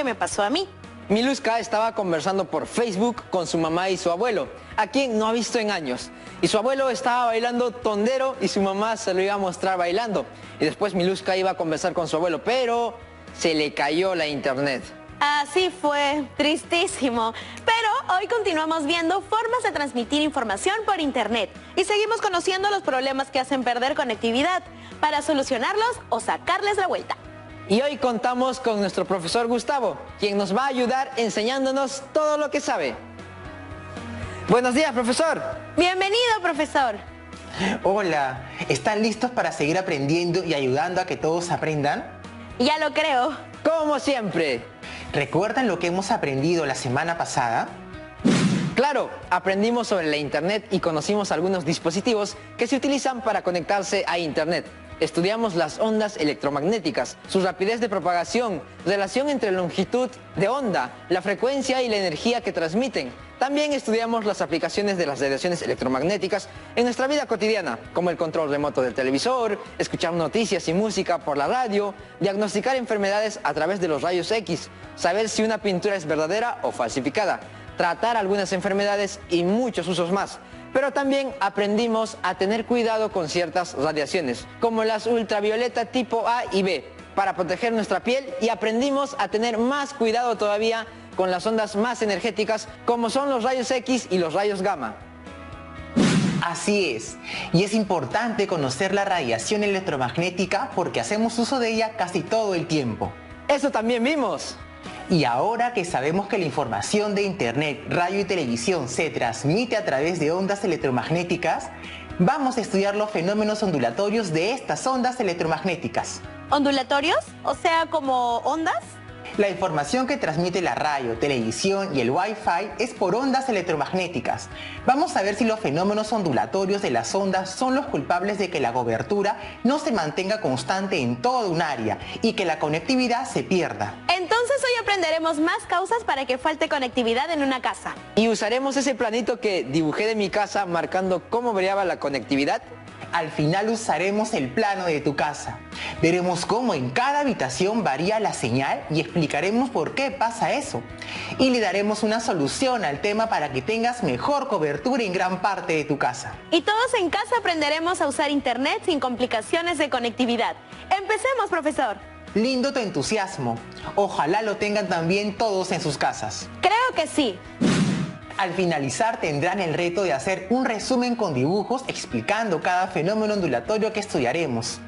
me pasó a mí. Miluska estaba conversando por Facebook con su mamá y su abuelo, a quien no ha visto en años. Y su abuelo estaba bailando tondero y su mamá se lo iba a mostrar bailando. Y después Miluska iba a conversar con su abuelo, pero se le cayó la internet. Así fue, tristísimo. Pero hoy continuamos viendo formas de transmitir información por internet y seguimos conociendo los problemas que hacen perder conectividad para solucionarlos o sacarles la vuelta. Y hoy contamos con nuestro profesor Gustavo, quien nos va a ayudar enseñándonos todo lo que sabe. Buenos días, profesor. Bienvenido, profesor. Hola, ¿están listos para seguir aprendiendo y ayudando a que todos aprendan? Ya lo creo. Como siempre. ¿Recuerdan lo que hemos aprendido la semana pasada? Claro, aprendimos sobre la internet y conocimos algunos dispositivos que se utilizan para conectarse a internet. Estudiamos las ondas electromagnéticas, su rapidez de propagación, relación entre longitud de onda, la frecuencia y la energía que transmiten. También estudiamos las aplicaciones de las radiaciones electromagnéticas en nuestra vida cotidiana, como el control remoto del televisor, escuchar noticias y música por la radio, diagnosticar enfermedades a través de los rayos X, saber si una pintura es verdadera o falsificada, tratar algunas enfermedades y muchos usos más. Pero también aprendimos a tener cuidado con ciertas radiaciones, como las ultravioleta tipo A y B, para proteger nuestra piel, y aprendimos a tener más cuidado todavía con las ondas más energéticas, como son los rayos X y los rayos gamma. Así es, y es importante conocer la radiación electromagnética porque hacemos uso de ella casi todo el tiempo. Eso también vimos. Y ahora que sabemos que la información de internet, radio y televisión se transmite a través de ondas electromagnéticas, vamos a estudiar los fenómenos ondulatorios de estas ondas electromagnéticas. ¿Ondulatorios? O sea, ¿como ondas? La información que transmite la radio, televisión y el Wi-Fi es por ondas electromagnéticas. Vamos a ver si los fenómenos ondulatorios de las ondas son los culpables de que la cobertura no se mantenga constante en toda un área y que la conectividad se pierda. Entonces hoy aprenderemos más causas para que falte conectividad en una casa. Y usaremos ese planito que dibujé de mi casa marcando cómo variaba la conectividad. Al final usaremos el plano de tu casa. Veremos cómo en cada habitación varía la señal y explicaremos por qué pasa eso. Y le daremos una solución al tema para que tengas mejor cobertura en gran parte de tu casa. Y todos en casa aprenderemos a usar internet sin complicaciones de conectividad. Empecemos, profesor. Lindo tu entusiasmo. Ojalá lo tengan también todos en sus casas. Creo que sí. Al finalizar tendrán el reto de hacer un resumen con dibujos explicando cada fenómeno ondulatorio que estudiaremos.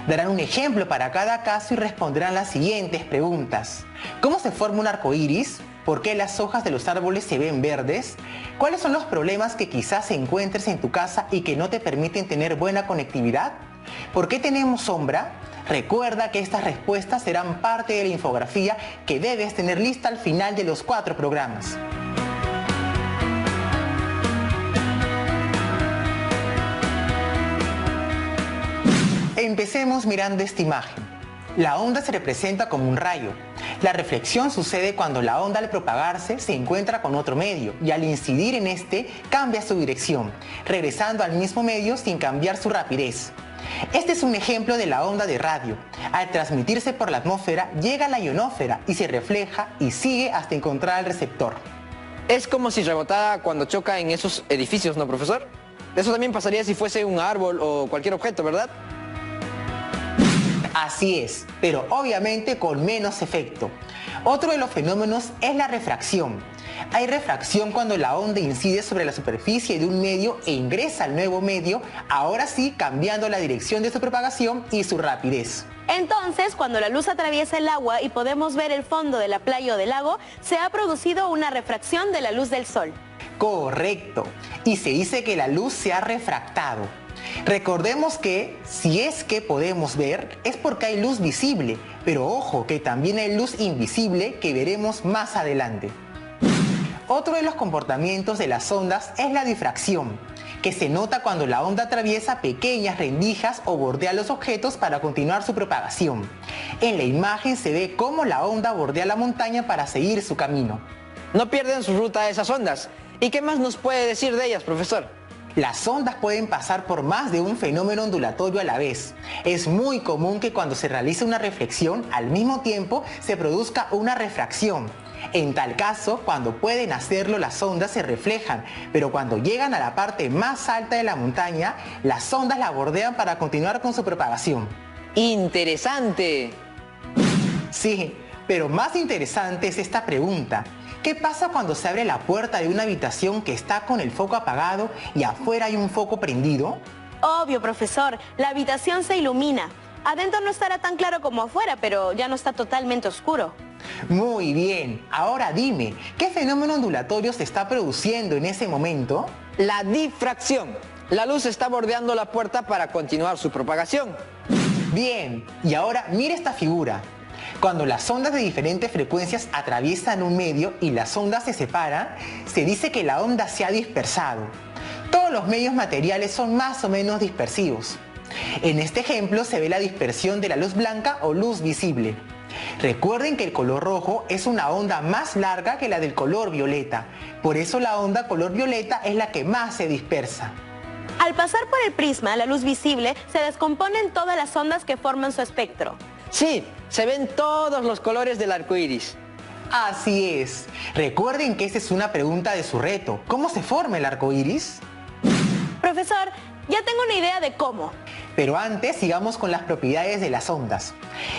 Darán un ejemplo para cada caso y responderán las siguientes preguntas. ¿Cómo se forma un arco iris? ¿Por qué las hojas de los árboles se ven verdes? ¿Cuáles son los problemas que quizás encuentres en tu casa y que no te permiten tener buena conectividad? ¿Por qué tenemos sombra? Recuerda que estas respuestas serán parte de la infografía que debes tener lista al final de los 4 programas. Empecemos mirando esta imagen. La onda se representa como un rayo. La reflexión sucede cuando la onda al propagarse se encuentra con otro medio y al incidir en este cambia su dirección, regresando al mismo medio sin cambiar su rapidez. Este es un ejemplo de la onda de radio. Al transmitirse por la atmósfera llega a la ionosfera y se refleja y sigue hasta encontrar al receptor. Es como si rebotara cuando choca en esos edificios, ¿no, profesor? Eso también pasaría si fuese un árbol o cualquier objeto, ¿verdad? Así es, pero obviamente con menos efecto. Otro de los fenómenos es la refracción. Hay refracción cuando la onda incide sobre la superficie de un medio e ingresa al nuevo medio, ahora sí cambiando la dirección de su propagación y su rapidez. Entonces, cuando la luz atraviesa el agua y podemos ver el fondo de la playa o del lago, se ha producido una refracción de la luz del sol. Correcto, y se dice que la luz se ha refractado. Recordemos que si es que podemos ver es porque hay luz visible, pero ojo que también hay luz invisible que veremos más adelante. Otro de los comportamientos de las ondas es la difracción, que se nota cuando la onda atraviesa pequeñas rendijas o bordea los objetos para continuar su propagación. En la imagen se ve cómo la onda bordea la montaña para seguir su camino. No pierden su ruta esas ondas. ¿Y qué más nos puede decir de ellas, profesor? Las ondas pueden pasar por más de un fenómeno ondulatorio a la vez. Es muy común que cuando se realice una reflexión, al mismo tiempo se produzca una refracción. En tal caso, cuando pueden hacerlo, las ondas se reflejan, pero cuando llegan a la parte más alta de la montaña, las ondas la bordean para continuar con su propagación. ¡Interesante! Sí, pero más interesante es esta pregunta. ¿Qué pasa cuando se abre la puerta de una habitación que está con el foco apagado y afuera hay un foco prendido? Obvio, profesor, la habitación se ilumina. Adentro no estará tan claro como afuera, pero ya no está totalmente oscuro. Muy bien, ahora dime, ¿qué fenómeno ondulatorio se está produciendo en ese momento? La difracción. La luz está bordeando la puerta para continuar su propagación. Bien, y ahora mire esta figura. Cuando las ondas de diferentes frecuencias atraviesan un medio y las ondas se separan, se dice que la onda se ha dispersado. Todos los medios materiales son más o menos dispersivos. En este ejemplo se ve la dispersión de la luz blanca o luz visible. Recuerden que el color rojo es una onda más larga que la del color violeta. Por eso la onda color violeta es la que más se dispersa. Al pasar por el prisma, la luz visible se descompone en todas las ondas que forman su espectro. Sí, se ven todos los colores del arco iris. Así es. Recuerden que esa es una pregunta de su reto. ¿Cómo se forma el arco iris? Profesor, ya tengo una idea de cómo. Pero antes sigamos con las propiedades de las ondas.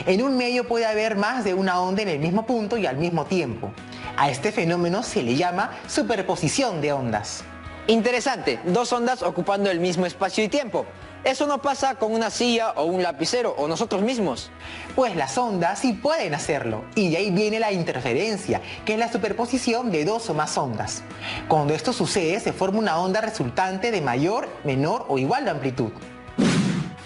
En un medio puede haber más de una onda en el mismo punto y al mismo tiempo. A este fenómeno se le llama superposición de ondas. Interesante, dos ondas ocupando el mismo espacio y tiempo. Eso no pasa con una silla o un lapicero o nosotros mismos. Pues las ondas sí pueden hacerlo, y de ahí viene la interferencia, que es la superposición de dos o más ondas. Cuando esto sucede, se forma una onda resultante de mayor, menor o igual amplitud.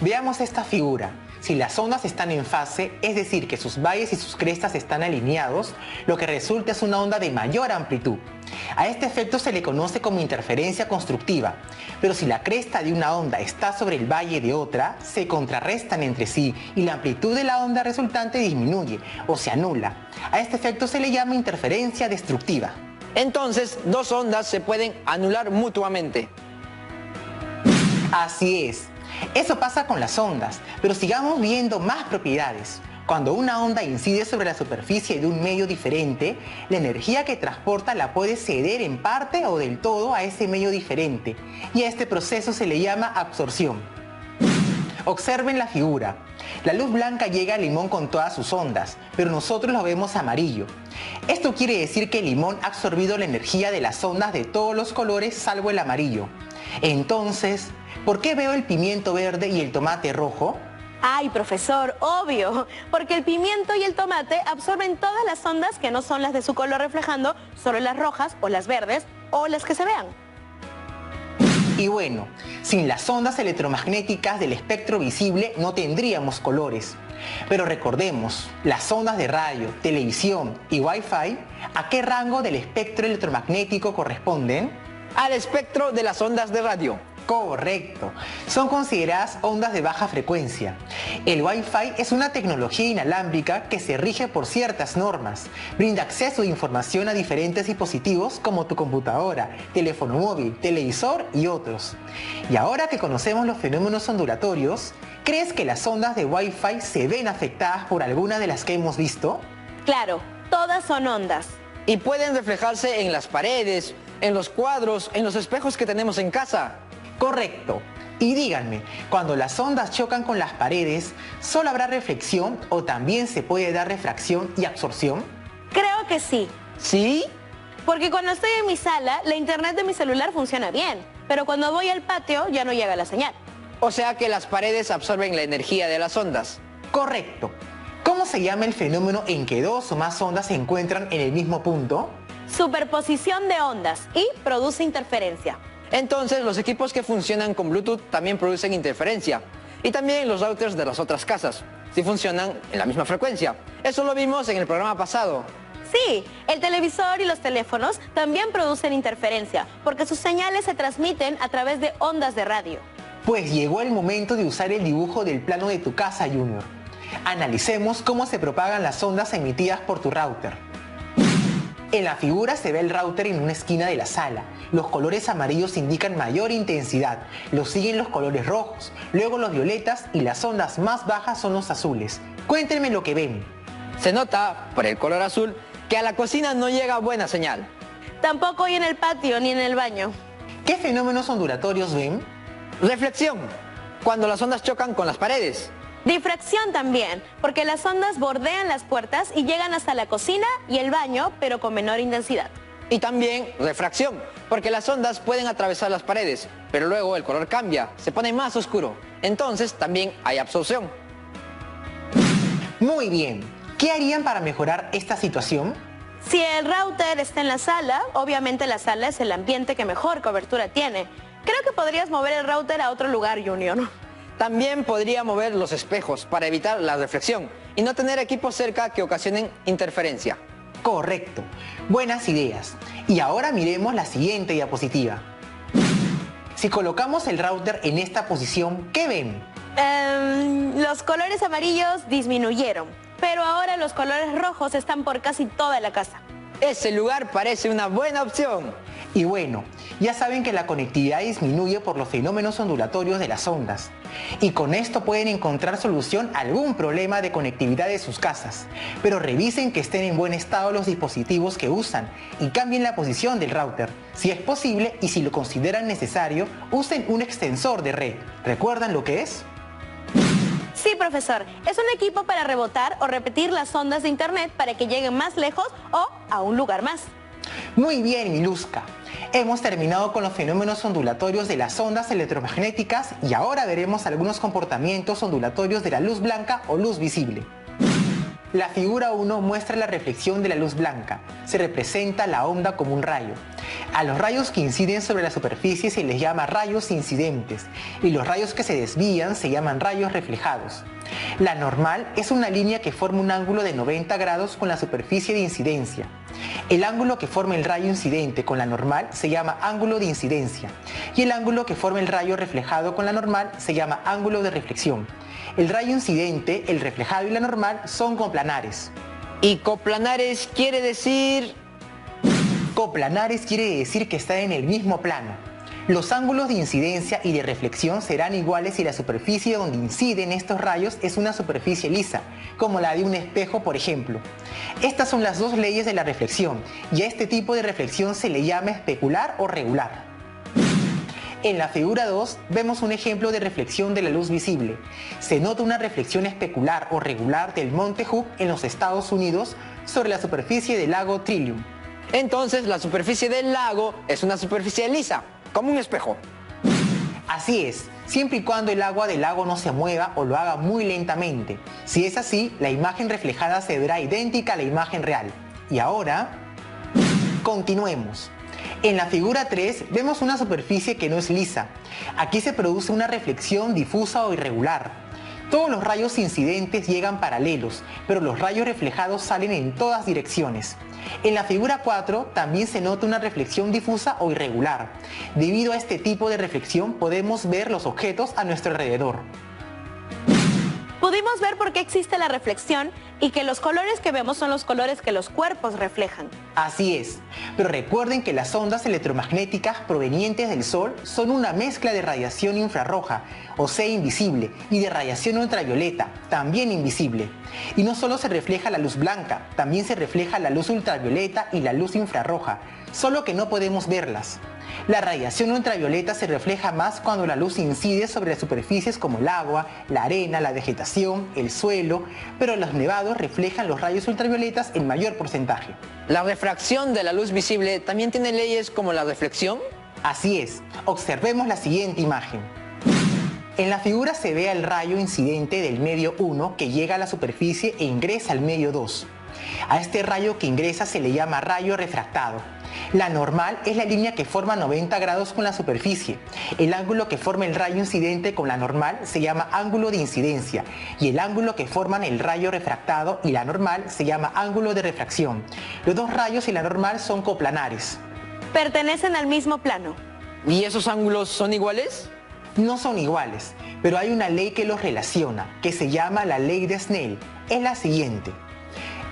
Veamos esta figura. Si las ondas están en fase, es decir, que sus valles y sus crestas están alineados, lo que resulta es una onda de mayor amplitud. A este efecto se le conoce como interferencia constructiva, pero si la cresta de una onda está sobre el valle de otra, se contrarrestan entre sí y la amplitud de la onda resultante disminuye o se anula. A este efecto se le llama interferencia destructiva. Entonces, dos ondas se pueden anular mutuamente. Así es. Eso pasa con las ondas, pero sigamos viendo más propiedades. Cuando una onda incide sobre la superficie de un medio diferente, la energía que transporta la puede ceder en parte o del todo a ese medio diferente, y a este proceso se le llama absorción. Observen la figura. La luz blanca llega al limón con todas sus ondas, pero nosotros lo vemos amarillo. Esto quiere decir que el limón ha absorbido la energía de las ondas de todos los colores salvo el amarillo. Entonces, ¿por qué veo el pimiento verde y el tomate rojo? Ay, profesor, obvio, porque el pimiento y el tomate absorben todas las ondas que no son las de su color reflejando solo las rojas o las verdes o las que se vean. Y bueno, sin las ondas electromagnéticas del espectro visible no tendríamos colores. Pero recordemos, las ondas de radio, televisión y Wi-Fi, ¿a qué rango del espectro electromagnético corresponden? Al espectro de las ondas de radio. Correcto. Son consideradas ondas de baja frecuencia. El Wi-Fi es una tecnología inalámbrica que se rige por ciertas normas. Brinda acceso de información a diferentes dispositivos como tu computadora, teléfono móvil, televisor y otros. Y ahora que conocemos los fenómenos ondulatorios, ¿crees que las ondas de Wi-Fi se ven afectadas por alguna de las que hemos visto? Claro, todas son ondas. Y pueden reflejarse en las paredes, en los cuadros, en los espejos que tenemos en casa. Correcto. Y díganme, cuando las ondas chocan con las paredes, ¿solo habrá reflexión o también se puede dar refracción y absorción? Creo que sí. ¿Sí? Porque cuando estoy en mi sala, la internet de mi celular funciona bien, pero cuando voy al patio ya no llega la señal. O sea que las paredes absorben la energía de las ondas. Correcto. ¿Cómo se llama el fenómeno en que dos o más ondas se encuentran en el mismo punto? Superposición de ondas y produce interferencia. Entonces, los equipos que funcionan con Bluetooth también producen interferencia. Y también los routers de las otras casas, si funcionan en la misma frecuencia. Eso lo vimos en el programa pasado. Sí, el televisor y los teléfonos también producen interferencia, porque sus señales se transmiten a través de ondas de radio. Pues llegó el momento de usar el dibujo del plano de tu casa, Junior. Analicemos cómo se propagan las ondas emitidas por tu router. En la figura se ve el router en una esquina de la sala. Los colores amarillos indican mayor intensidad, los siguen los colores rojos, luego los violetas y las ondas más bajas son los azules. Cuéntenme lo que ven. Se nota, por el color azul, que a la cocina no llega buena señal. Tampoco hay en el patio ni en el baño. ¿Qué fenómenos ondulatorios ven? Reflexión, cuando las ondas chocan con las paredes. Difracción también, porque las ondas bordean las puertas y llegan hasta la cocina y el baño, pero con menor intensidad. Y también refracción, porque las ondas pueden atravesar las paredes, pero luego el color cambia, se pone más oscuro. Entonces también hay absorción. Muy bien. ¿Qué harían para mejorar esta situación? Si el router está en la sala, obviamente la sala es el ambiente que mejor cobertura tiene. Creo que podrías mover el router a otro lugar, Junior. También podría mover los espejos para evitar la reflexión y no tener equipos cerca que ocasionen interferencia. Correcto. Buenas ideas. Y ahora miremos la siguiente diapositiva. Si colocamos el router en esta posición, ¿qué ven? Los colores amarillos disminuyeron, pero ahora los colores rojos están por casi toda la casa. Ese lugar parece una buena opción. Y bueno, ya saben que la conectividad disminuye por los fenómenos ondulatorios de las ondas. Y con esto pueden encontrar solución a algún problema de conectividad de sus casas. Pero revisen que estén en buen estado los dispositivos que usan y cambien la posición del router. Si es posible y si lo consideran necesario, usen un extensor de red. ¿Recuerdan lo que es? Sí, profesor. Es un equipo para rebotar o repetir las ondas de internet para que lleguen más lejos o a un lugar más. Muy bien, Miluska. Hemos terminado con los fenómenos ondulatorios de las ondas electromagnéticas y ahora veremos algunos comportamientos ondulatorios de la luz blanca o luz visible. La figura 1 muestra la reflexión de la luz blanca. Se representa la onda como un rayo. A los rayos que inciden sobre la superficie se les llama rayos incidentes y los rayos que se desvían se llaman rayos reflejados. La normal es una línea que forma un ángulo de 90 grados con la superficie de incidencia. El ángulo que forma el rayo incidente con la normal se llama ángulo de incidencia y el ángulo que forma el rayo reflejado con la normal se llama ángulo de reflexión. El rayo incidente, el reflejado y la normal son coplanares. ¿Y coplanares quiere decir? Coplanares quiere decir que están en el mismo plano. Los ángulos de incidencia y de reflexión serán iguales si la superficie donde inciden estos rayos es una superficie lisa, como la de un espejo, por ejemplo. Estas son las dos leyes de la reflexión, y a este tipo de reflexión se le llama especular o regular. En la figura 2 vemos un ejemplo de reflexión de la luz visible. Se nota una reflexión especular o regular del monte Hood en los Estados Unidos sobre la superficie del lago Trillium. Entonces la superficie del lago es una superficie lisa, como un espejo. Así es, siempre y cuando el agua del lago no se mueva o lo haga muy lentamente. Si es así, la imagen reflejada se verá idéntica a la imagen real. Y ahora, continuemos. En la figura 3 vemos una superficie que no es lisa. Aquí se produce una reflexión difusa o irregular. Todos los rayos incidentes llegan paralelos, pero los rayos reflejados salen en todas direcciones. En la figura 4 también se nota una reflexión difusa o irregular. Debido a este tipo de reflexión podemos ver los objetos a nuestro alrededor. Pudimos ver por qué existe la reflexión y que los colores que vemos son los colores que los cuerpos reflejan. Así es, pero recuerden que las ondas electromagnéticas provenientes del Sol son una mezcla de radiación infrarroja, o sea invisible, y de radiación ultravioleta, también invisible. Y no solo se refleja la luz blanca, también se refleja la luz ultravioleta y la luz infrarroja, solo que no podemos verlas. La radiación ultravioleta se refleja más cuando la luz incide sobre las superficies como el agua, la arena, la vegetación, el suelo, pero los nevados reflejan los rayos ultravioletas en mayor porcentaje. ¿La refracción de la luz visible también tiene leyes como la reflexión? Así es, observemos la siguiente imagen. En la figura se ve el rayo incidente del medio 1 que llega a la superficie e ingresa al medio 2. A este rayo que ingresa se le llama rayo refractado. La normal es la línea que forma 90 grados con la superficie. El ángulo que forma el rayo incidente con la normal se llama ángulo de incidencia y el ángulo que forman el rayo refractado y la normal se llama ángulo de refracción. Los dos rayos y la normal son coplanares. Pertenecen al mismo plano. ¿Y esos ángulos son iguales? No son iguales, pero hay una ley que los relaciona, que se llama la ley de Snell. Es la siguiente.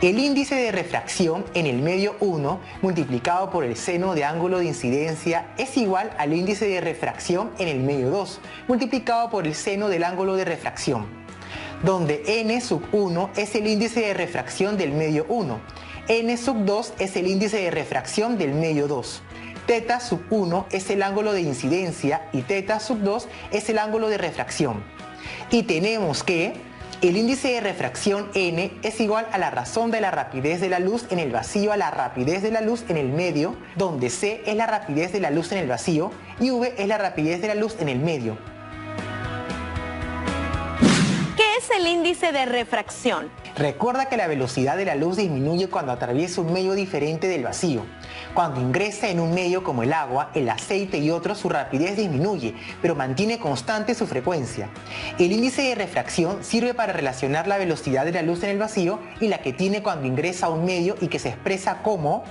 El índice de refracción en el medio 1 multiplicado por el seno de ángulo de incidencia es igual al índice de refracción en el medio 2 multiplicado por el seno del ángulo de refracción, donde n sub 1 es el índice de refracción del medio 1, n sub 2 es el índice de refracción del medio 2, θ sub 1 es el ángulo de incidencia y θ sub 2 es el ángulo de refracción. Y tenemos que el índice de refracción n es igual a la razón de la rapidez de la luz en el vacío a la rapidez de la luz en el medio, donde c es la rapidez de la luz en el vacío y v es la rapidez de la luz en el medio. ¿Qué es el índice de refracción? Recuerda que la velocidad de la luz disminuye cuando atraviesa un medio diferente del vacío. Cuando ingresa en un medio como el agua, el aceite y otros, su rapidez disminuye, pero mantiene constante su frecuencia. El índice de refracción sirve para relacionar la velocidad de la luz en el vacío y la que tiene cuando ingresa a un medio y que se expresa como,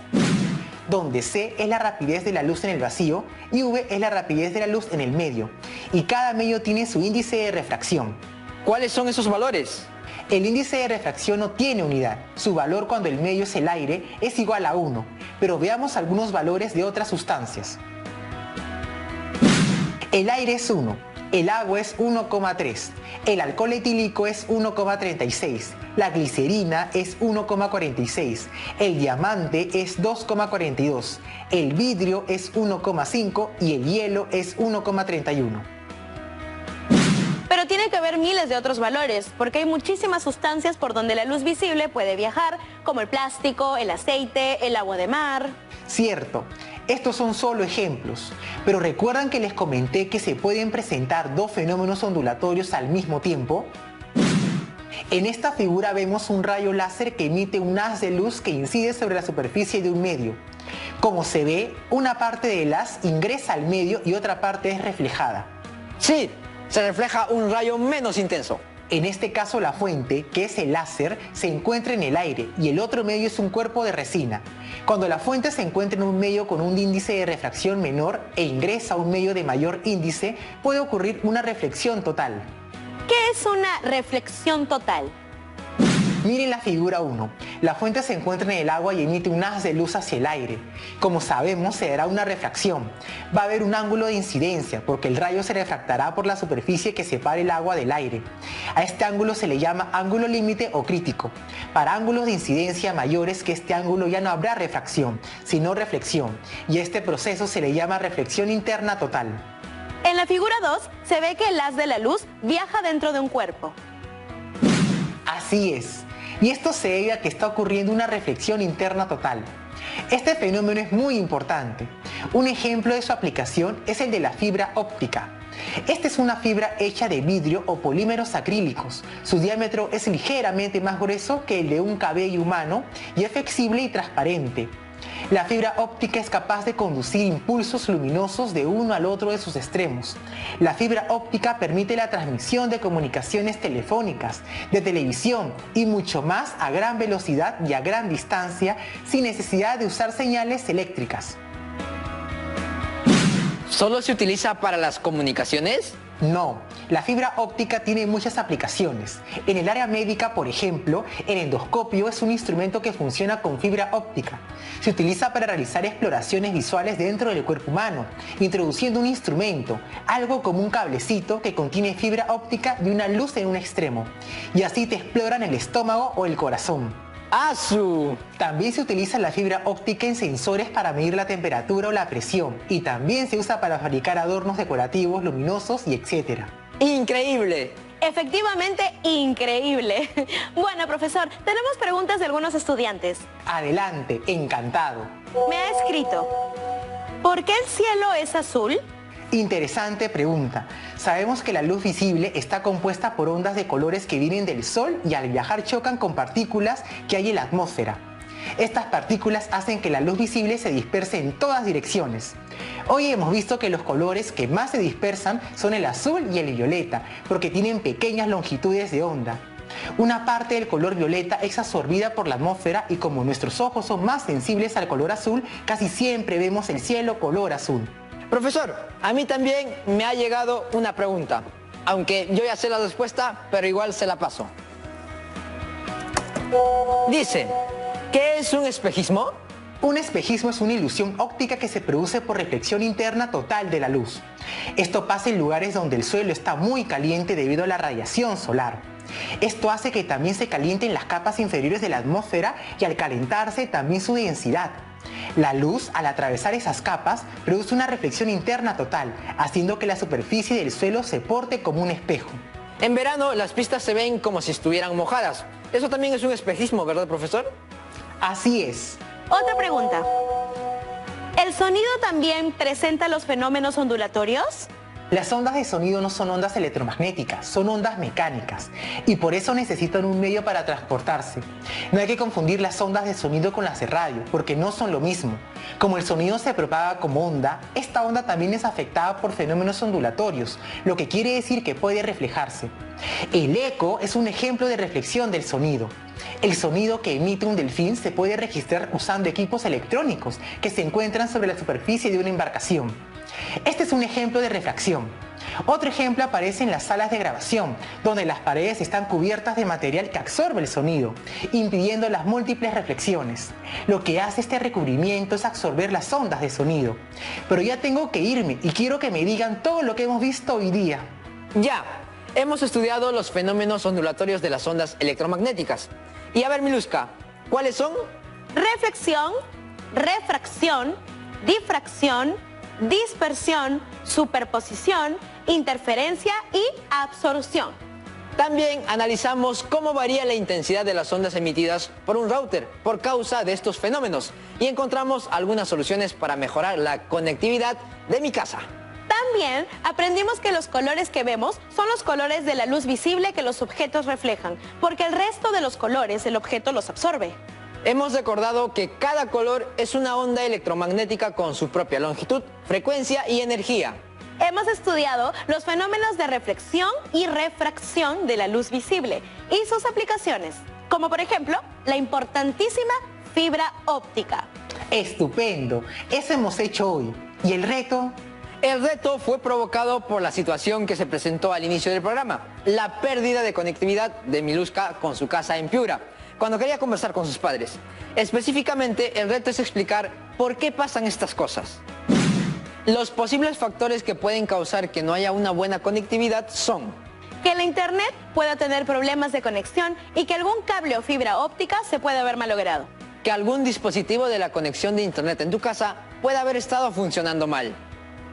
donde c es la rapidez de la luz en el vacío y v es la rapidez de la luz en el medio. Y cada medio tiene su índice de refracción. ¿Cuáles son esos valores? El índice de refracción no tiene unidad. Su valor cuando el medio es el aire es igual a 1, pero veamos algunos valores de otras sustancias. El aire es 1, el agua es 1,3, el alcohol etílico es 1,36, la glicerina es 1,46, el diamante es 2,42, el vidrio es 1,5 y el hielo es 1,31. Pero tiene que haber miles de otros valores, porque hay muchísimas sustancias por donde la luz visible puede viajar, como el plástico, el aceite, el agua de mar. Cierto, estos son solo ejemplos, pero ¿recuerdan que les comenté que se pueden presentar dos fenómenos ondulatorios al mismo tiempo? En esta figura vemos un rayo láser que emite un haz de luz que incide sobre la superficie de un medio. Como se ve, una parte del haz ingresa al medio y otra parte es reflejada. Sí, se refleja un rayo menos intenso. En este caso la fuente, que es el láser, se encuentra en el aire y el otro medio es un cuerpo de resina. Cuando la fuente se encuentra en un medio con un índice de refracción menor e ingresa a un medio de mayor índice, puede ocurrir una reflexión total. ¿Qué es una reflexión total? Miren la figura 1. La fuente se encuentra en el agua y emite un haz de luz hacia el aire. Como sabemos, se dará una refracción. Va a haber un ángulo de incidencia porque el rayo se refractará por la superficie que separa el agua del aire. A este ángulo se le llama ángulo límite o crítico. Para ángulos de incidencia mayores que este ángulo ya no habrá refracción, sino reflexión. Y a este proceso se le llama reflexión interna total. En la figura 2 se ve que el haz de la luz viaja dentro de un cuerpo. Así es. Y esto se debe a que está ocurriendo una reflexión interna total. Este fenómeno es muy importante. Un ejemplo de su aplicación es el de la fibra óptica. Esta es una fibra hecha de vidrio o polímeros acrílicos. Su diámetro es ligeramente más grueso que el de un cabello humano y es flexible y transparente. La fibra óptica es capaz de conducir impulsos luminosos de uno al otro de sus extremos. La fibra óptica permite la transmisión de comunicaciones telefónicas, de televisión y mucho más a gran velocidad y a gran distancia sin necesidad de usar señales eléctricas. ¿Solo se utiliza para las comunicaciones? No, la fibra óptica tiene muchas aplicaciones. En el área médica, por ejemplo, el endoscopio es un instrumento que funciona con fibra óptica. Se utiliza para realizar exploraciones visuales dentro del cuerpo humano, introduciendo un instrumento, algo como un cablecito que contiene fibra óptica y una luz en un extremo. Y así te exploran el estómago o el corazón. ¡Asu! También se utiliza la fibra óptica en sensores para medir la temperatura o la presión y también se usa para fabricar adornos decorativos, luminosos y etc. ¡Increíble! Efectivamente, increíble. Bueno, profesor, tenemos preguntas de algunos estudiantes. Adelante, encantado. Me ha escrito, ¿por qué el cielo es azul? Interesante pregunta. Sabemos que la luz visible está compuesta por ondas de colores que vienen del Sol y al viajar chocan con partículas que hay en la atmósfera. Estas partículas hacen que la luz visible se disperse en todas direcciones. Hoy hemos visto que los colores que más se dispersan son el azul y el violeta, porque tienen pequeñas longitudes de onda. Una parte del color violeta es absorbida por la atmósfera y como nuestros ojos son más sensibles al color azul, casi siempre vemos el cielo color azul. Profesor, a mí también me ha llegado una pregunta, aunque yo ya sé la respuesta, pero igual se la paso. Dice, ¿qué es un espejismo? Un espejismo es una ilusión óptica que se produce por reflexión interna total de la luz. Esto pasa en lugares donde el suelo está muy caliente debido a la radiación solar. Esto hace que también se calienten las capas inferiores de la atmósfera y al calentarse también su densidad. La luz, al atravesar esas capas, produce una reflexión interna total, haciendo que la superficie del suelo se porte como un espejo. En verano las pistas se ven como si estuvieran mojadas. Eso también es un espejismo, ¿verdad, profesor? Así es. Otra pregunta. ¿El sonido también presenta los fenómenos ondulatorios? Las ondas de sonido no son ondas electromagnéticas, son ondas mecánicas y por eso necesitan un medio para transportarse. No hay que confundir las ondas de sonido con las de radio, porque no son lo mismo. Como el sonido se propaga como onda, esta onda también es afectada por fenómenos ondulatorios, lo que quiere decir que puede reflejarse. El eco es un ejemplo de reflexión del sonido. El sonido que emite un delfín se puede registrar usando equipos electrónicos que se encuentran sobre la superficie de una embarcación. Este es un ejemplo de refracción. Otro ejemplo aparece en las salas de grabación, donde las paredes están cubiertas de material que absorbe el sonido, impidiendo las múltiples reflexiones. Lo que hace este recubrimiento es absorber las ondas de sonido. Pero ya tengo que irme y quiero que me digan todo lo que hemos visto hoy día. Ya, hemos estudiado los fenómenos ondulatorios de las ondas electromagnéticas. Y a ver, Miluska, ¿cuáles son? Reflexión, refracción, difracción, dispersión, superposición, interferencia y absorción. También analizamos cómo varía la intensidad de las ondas emitidas por un router por causa de estos fenómenos y encontramos algunas soluciones para mejorar la conectividad de mi casa. También aprendimos que los colores que vemos son los colores de la luz visible que los objetos reflejan, porque el resto de los colores el objeto los absorbe. Hemos recordado que cada color es una onda electromagnética con su propia longitud, frecuencia y energía. Hemos estudiado los fenómenos de reflexión y refracción de la luz visible y sus aplicaciones, como por ejemplo la importantísima fibra óptica. Estupendo, eso hemos hecho hoy. ¿Y el reto? El reto fue provocado por la situación que se presentó al inicio del programa, la pérdida de conectividad de Miluska con su casa en Piura, cuando quería conversar con sus padres. Específicamente, el reto es explicar por qué pasan estas cosas. Los posibles factores que pueden causar que no haya una buena conectividad son que la internet pueda tener problemas de conexión y que algún cable o fibra óptica se pueda haber malogrado. que algún dispositivo de la conexión de internet en tu casa pueda haber estado funcionando mal.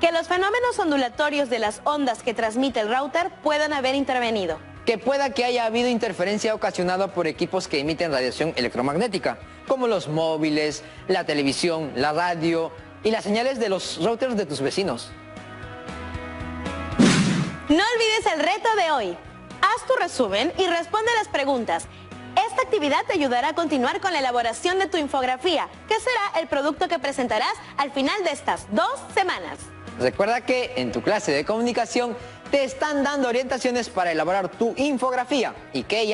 Que los fenómenos ondulatorios de las ondas que transmite el router puedan haber intervenido. Que pueda que haya habido interferencia ocasionada por equipos que emiten radiación electromagnética, como los móviles, la televisión, la radio y las señales de los routers de tus vecinos. No olvides el reto de hoy. Haz tu resumen y responde las preguntas. Esta actividad te ayudará a continuar con la elaboración de tu infografía, que será el producto que presentarás al final de estas 2 semanas. Recuerda que en tu clase de comunicación te están dando orientaciones para elaborar tu infografía y que ella